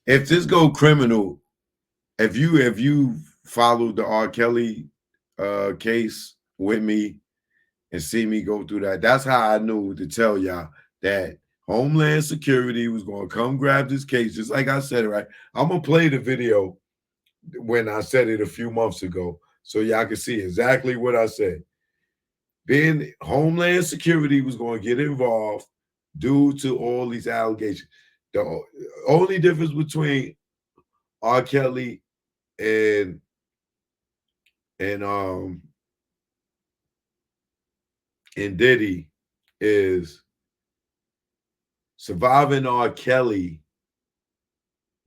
if this go criminal, if you followed the R. Kelly case with me and see me go through that, that's how I knew to tell y'all that Homeland Security was gonna come grab this case, just like I said it, right? I'm gonna play the video when I said it a few months ago, so y'all can see exactly what I said. Then Homeland Security was going to get involved due to all these allegations. The only difference between R. Kelly and and um and Diddy is surviving R. Kelly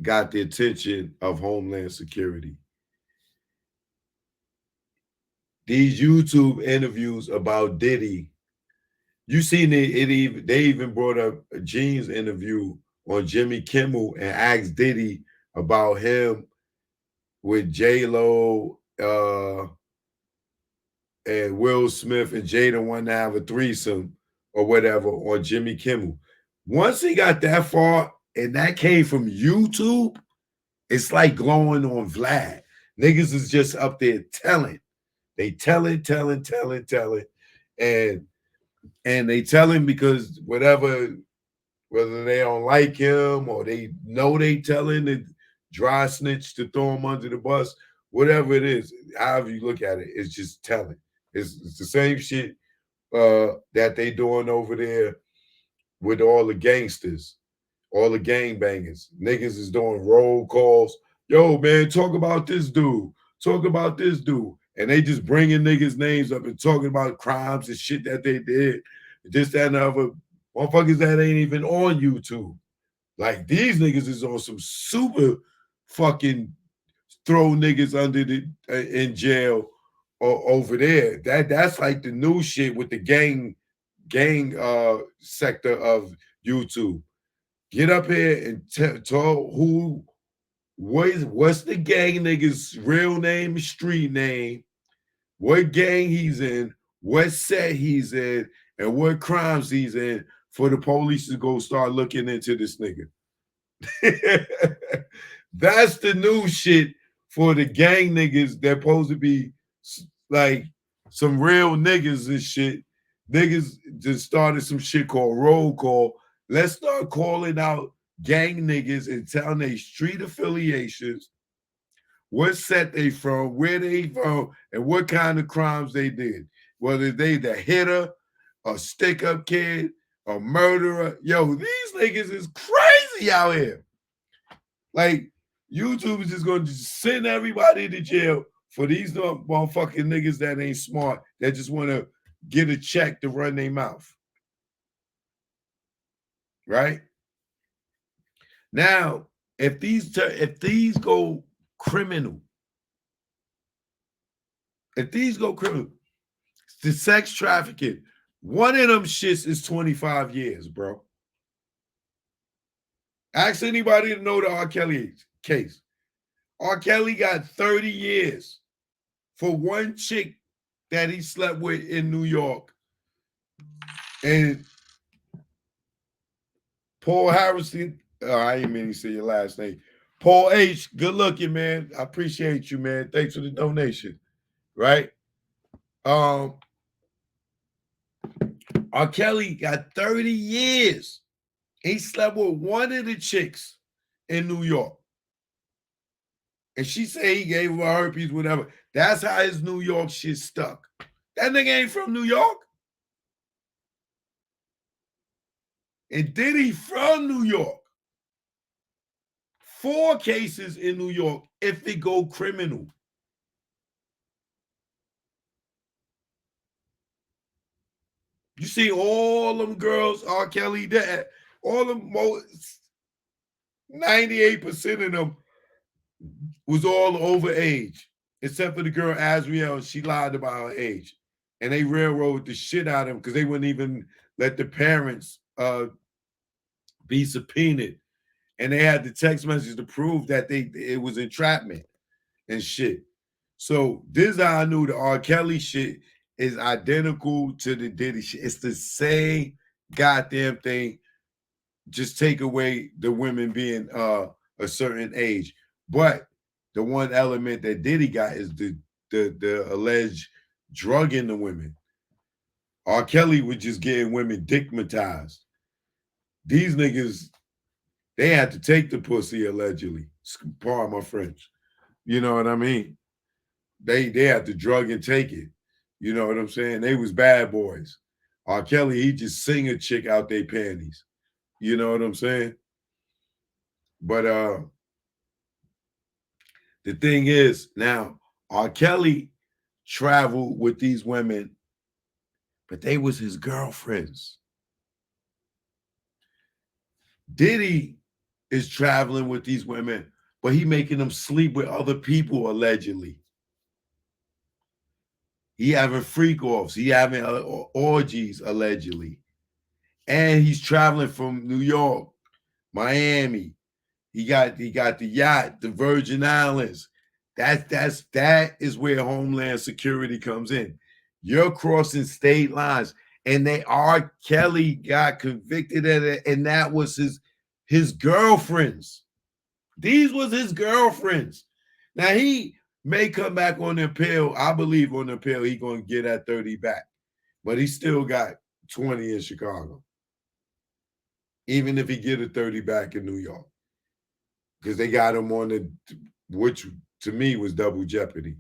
got the attention of Homeland Security. These YouTube interviews about Diddy, you seen it they even brought up a Gene's interview on Jimmy Kimmel and asked Diddy about him with J Lo and Will Smith and Jada wanting to have a threesome or whatever on Jimmy Kimmel. Once he got that far and that came from YouTube, it's like glowing on Vlad. Niggas is just up there telling. They telling, and they telling because whatever, whether they don't like him or they know they telling the dry snitch to throw him under the bus, whatever it is, however you look at it, it's just telling. It's the same shit that they doing over there with all the gangsters, all the gangbangers. Niggas is doing roll calls. Yo, man, talk about this dude. Talk about this dude. And they just bringing niggas' names up and talking about crimes and shit that they did. This, that, and the other. Motherfuckers that ain't even on YouTube. Like, these niggas is on some super fucking throw niggas under the in jail or over there. That's like the new shit with the gang sector of YouTube. Get up here and tell what's the gang nigga's real name, street name, what gang he's in, what set he's in, and what crimes he's in for the police to go start looking into this nigga. That's the new shit for the gang niggas that supposed to be like some real niggas and shit. Niggas just started some shit called roll call. Let's start calling out gang niggas and telling they street affiliations, what set they from, where they from, and what kind of crimes they did. Whether they the hitter, a stick-up kid, a murderer. Yo, these niggas is crazy out here. Like, YouTube is just going to send everybody to jail for these motherfucking niggas that ain't smart, that just want to get a check to run their mouth. Right? Now, if these go criminal, the sex trafficking, one of them shits is 25 years, bro. Ask anybody to know the R. Kelly case. R. Kelly got 30 years for one chick that he slept with in New York. And Paul Harrison, I didn't mean to say your last name. Paul H., good looking, man. I appreciate you, man. Thanks for the donation. Right? R. Kelly got 30 years. He slept with one of the chicks in New York. And she said he gave her herpes, whatever. That's how his New York shit stuck. That nigga ain't from New York. And Diddy from New York. 4 cases in New York if it go criminal. You see all them girls, R. Kelly, that all them 98% of them was all over age, except for the girl Azriel. She lied about her age. And they railroaded the shit out of them because they wouldn't even let the parents be subpoenaed. And they had the text message to prove that it was entrapment and shit. So this is how I knew the R. Kelly shit is identical to the Diddy shit. It's the same goddamn thing. Just take away the women being a certain age. But the one element that Diddy got is the alleged drugging the women. R. Kelly was just getting women dickmatized. These niggas, they had to take the pussy allegedly. Pardon my French. You know what I mean? They had to drug and take it. You know what I'm saying? They was bad boys. R. Kelly, he just sing a chick out their panties. You know what I'm saying? But the thing is, now R. Kelly traveled with these women, but they was his girlfriends. Diddy is traveling with these women, but he making them sleep with other people allegedly. He having freak offs. He having orgies allegedly, and he's traveling from New York, Miami. He got the yacht, the Virgin Islands. That is where Homeland Security comes in. You're crossing state lines, and R. Kelly got convicted of it, and that was his girlfriends. These was his girlfriends. Now he may come back on the appeal. I believe on the appeal he gonna get that 30 back, but he still got 20 in Chicago. Even if he get a 30 back in New York, because they got him on which to me was double jeopardy.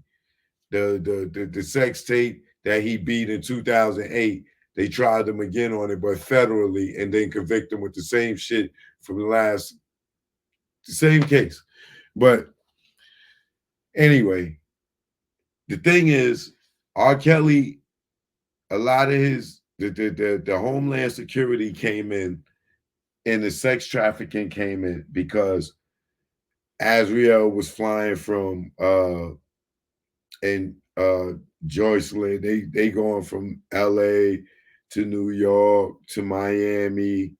The sex tape that he beat in 2008, they tried him again on it, but federally, and then convict him with the same shit from the same case. But anyway, the thing is, R. Kelly, a lot of the Homeland Security came in, and the sex trafficking came in because Azriel was flying from Joyceland. They going from LA to New York to Miami.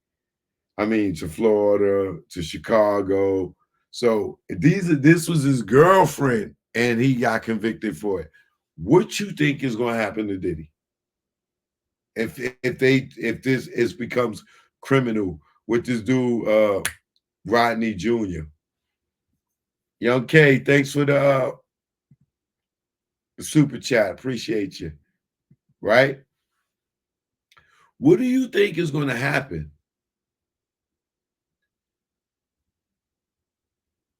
I mean to Florida to Chicago. So this was his girlfriend, and he got convicted for it. What you think is going to happen to Diddy if this becomes criminal with this dude Rodney Jr.? Young K, thanks for the super chat. Appreciate you. Right? What do you think is going to happen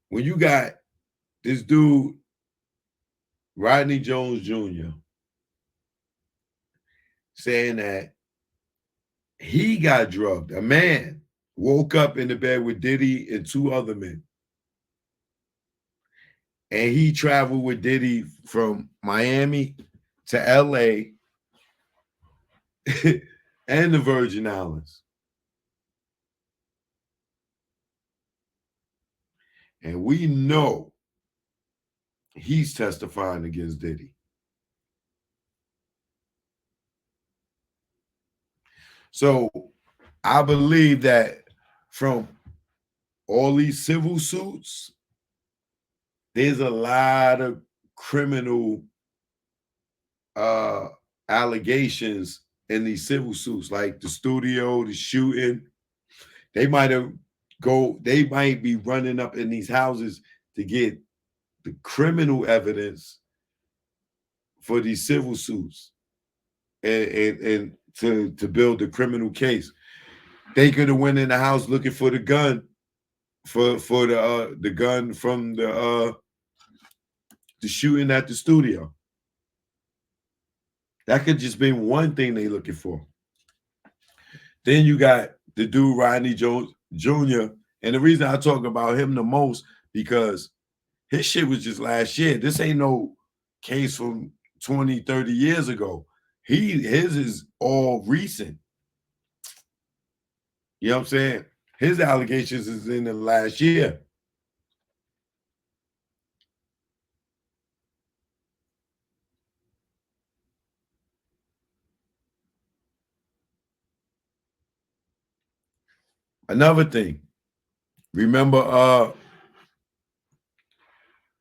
when you got this dude, Rodney Jones Jr., saying that he got drugged? A man woke up in the bed with Diddy and two other men. And he traveled with Diddy from Miami to LA and the Virgin Islands. And we know he's testifying against Diddy. So I believe that from all these civil suits, there's a lot of criminal allegations in these civil suits, like the studio, the shooting. They might be running up in these houses to get the criminal evidence for these civil suits and to build the criminal case. They could have went in the house looking for the gun for the gun from the shooting at the studio. That could just be one thing they looking for. Then you got the dude Rodney Jones Jr. And the reason I talk about him the most, because his shit was just last year. This ain't no case from 20, 30 years ago. His is all recent. You know what I'm saying? His allegations is in the last year. Another thing, remember,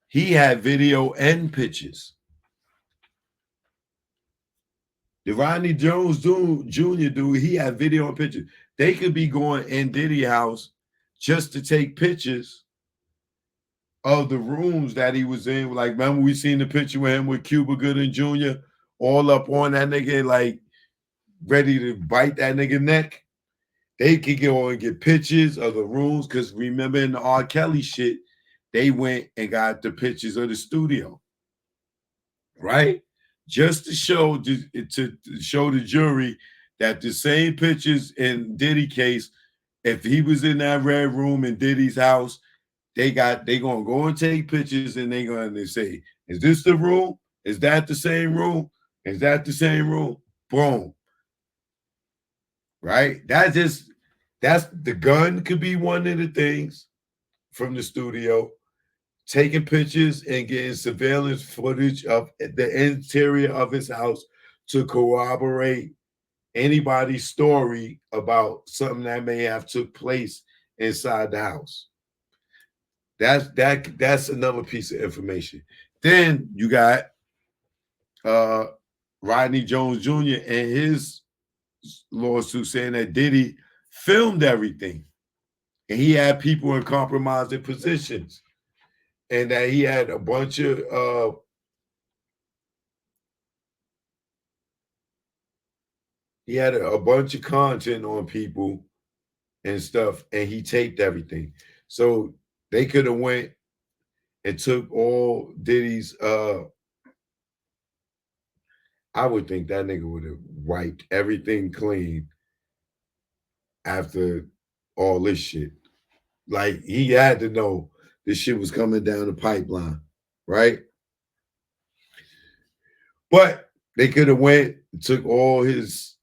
he had video and pictures. The Rodney Jones Jr. dude, he had video and pictures. They could be going in Diddy's house just to take pictures of the rooms that he was in. Like, remember we seen the picture with him with Cuba Gooding Jr. all up on that nigga, like ready to bite that nigga neck. They could go and get pictures of the rooms because remember in the R. Kelly shit, they went and got the pictures of the studio, right? Just to show to show the jury that the same pictures in Diddy case, if he was in that red room in Diddy's house, they gonna go and take pictures and they gonna say, is this the room? Is that the same room? Is that the same room? Boom. Right? That's the gun could be one of the things from the studio. Taking pictures and getting surveillance footage of the interior of his house to corroborate anybody's story about something that may have took place inside the house. That's another piece of information. Then you got Rodney Jones Jr. and his lawsuit saying that Diddy filmed everything and he had people in compromising positions and that he had a bunch of content on people and stuff, and he taped everything. So they could have went and took all Diddy's I would think that nigga would have wiped everything clean after all this shit. Like he had to know this shit was coming down the pipeline, right? But they could have went, took all his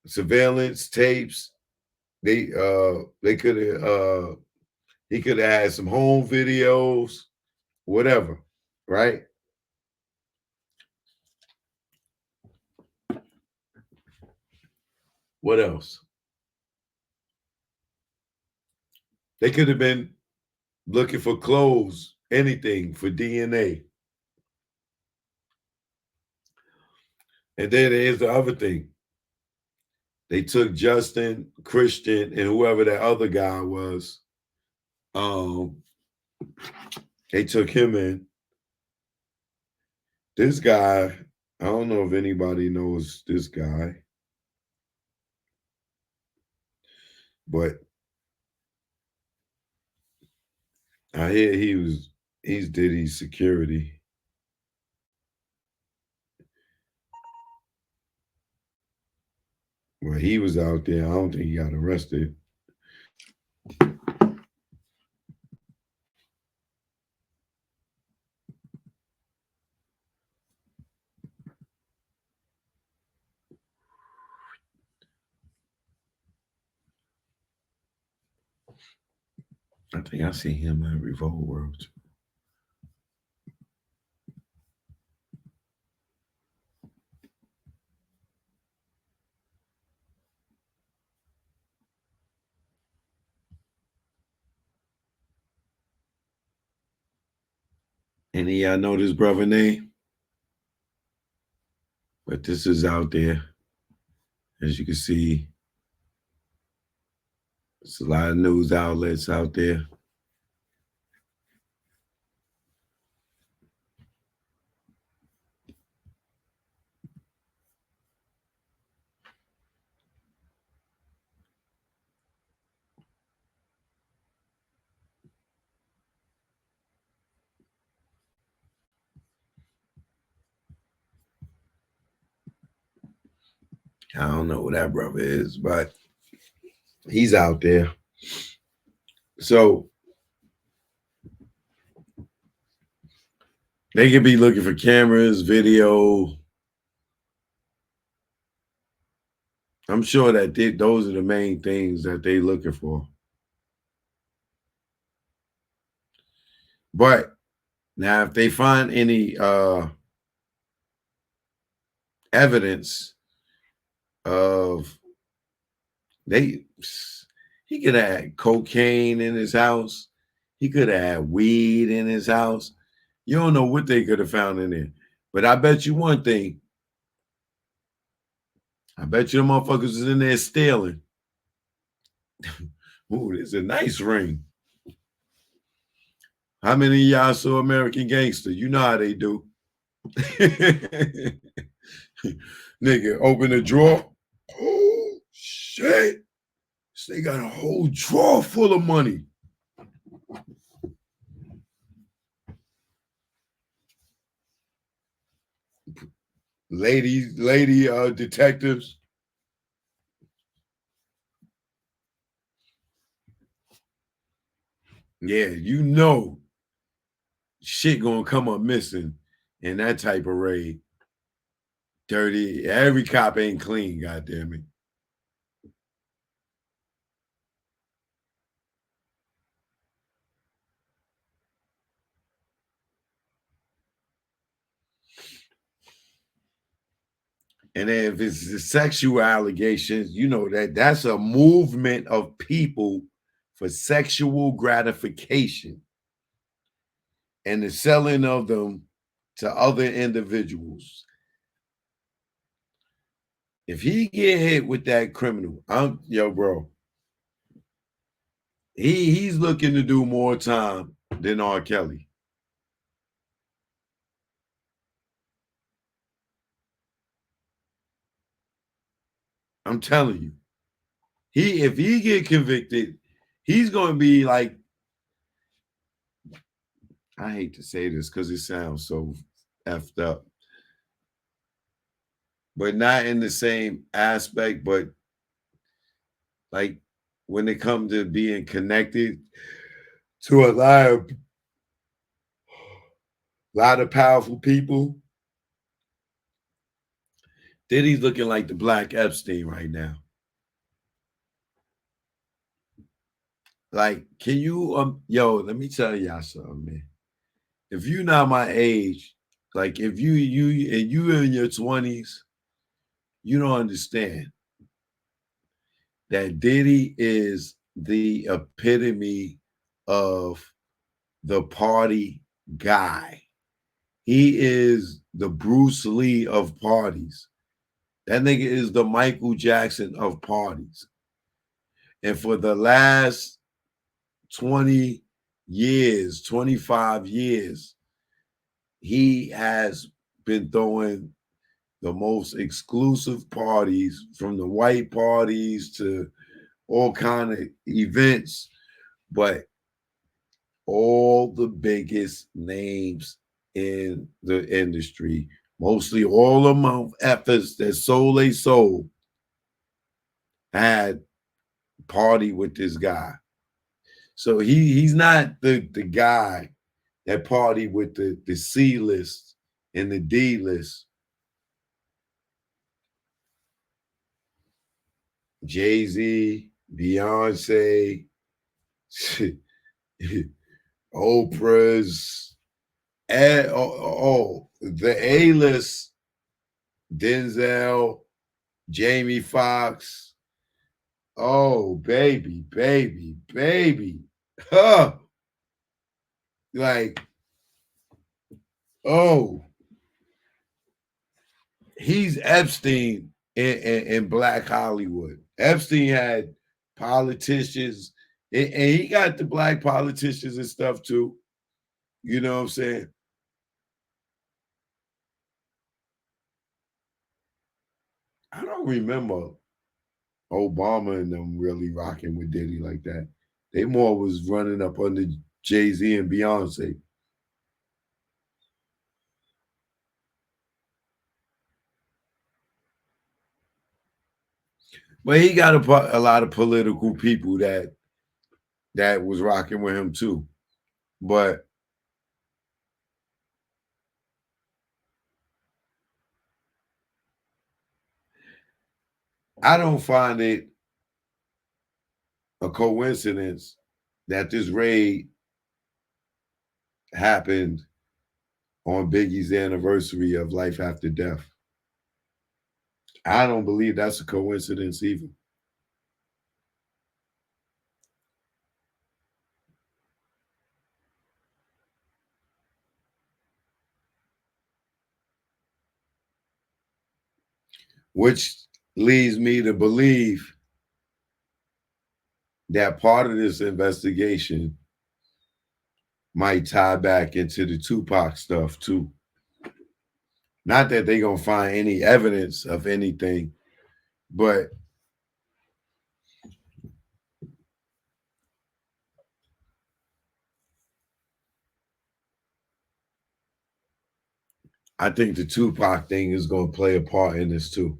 surveillance tapes. They could have he could have had some home videos, whatever, right? What else? They could have been looking for clothes, anything for DNA. And then here's the other thing. They took Justin, Christian, and whoever that other guy was. They took him in. This guy, I don't know if anybody knows this guy, but I hear he's Diddy's security. Well, he was out there. I don't think he got arrested. I think I see him at Revolt World. Any y'all know this brother name? But this is out there. As you can see, there's a lot of news outlets out there. I don't know who that brother is, but he's out there. So they could be looking for cameras, video. I'm sure that those are the main things that they're looking for. But now, if they find any evidence of he could have had cocaine in his house, he could have had weed in his house. You don't know what they could have found in there. But I bet you one thing. I bet you the motherfuckers was in there stealing. Ooh, it's a nice ring. How many of y'all saw American Gangster? You know how they do. Nigga, open the drawer. Oh shit. They got a whole drawer full of money. Lady detectives. Yeah, you know shit gonna come up missing in that type of raid. Dirty. Every cop ain't clean, goddamn it. And if it's the sexual allegations, you know that's a movement of people for sexual gratification and the selling of them to other individuals. If he get hit with that criminal, bro. He's looking to do more time than R. Kelly. I'm telling you. If he get convicted, he's gonna be like, I hate to say this because it sounds so effed up, but not in the same aspect, but like when it comes to being connected to a lot of powerful people, Diddy's looking like the Black Epstein right now. Like, can you let me tell y'all something, man. If you're not my age, like if you in your 20s, you don't understand that Diddy is the epitome of the party guy. He is the Bruce Lee of parties. That nigga is the Michael Jackson of parties. And for the last 20 years, 25 years, he has been throwing the most exclusive parties, from the white parties to all kind of events, but all the biggest names in the industry, mostly all of my efforts that sold they sold, had party with this guy. So he's not the guy that party with the C list and the D list. Jay-Z, Beyonce, Oprah's, the A-list, Denzel, Jamie Foxx. Oh, baby, baby, baby. Huh. Like, oh, he's Epstein in Black Hollywood. Epstein had politicians, and he got the black politicians and stuff too. You know what I'm saying? I don't remember Obama and them really rocking with Diddy like that. They more was running up under Jay-Z and Beyonce. But he got a lot of political people that was rocking with him too. But I don't find it a coincidence that this raid happened on Biggie's anniversary of life after death. I don't believe that's a coincidence either. Which leads me to believe that part of this investigation might tie back into the Tupac stuff too. Not that they're gonna find any evidence of anything, but I think the Tupac thing is gonna play a part in this too.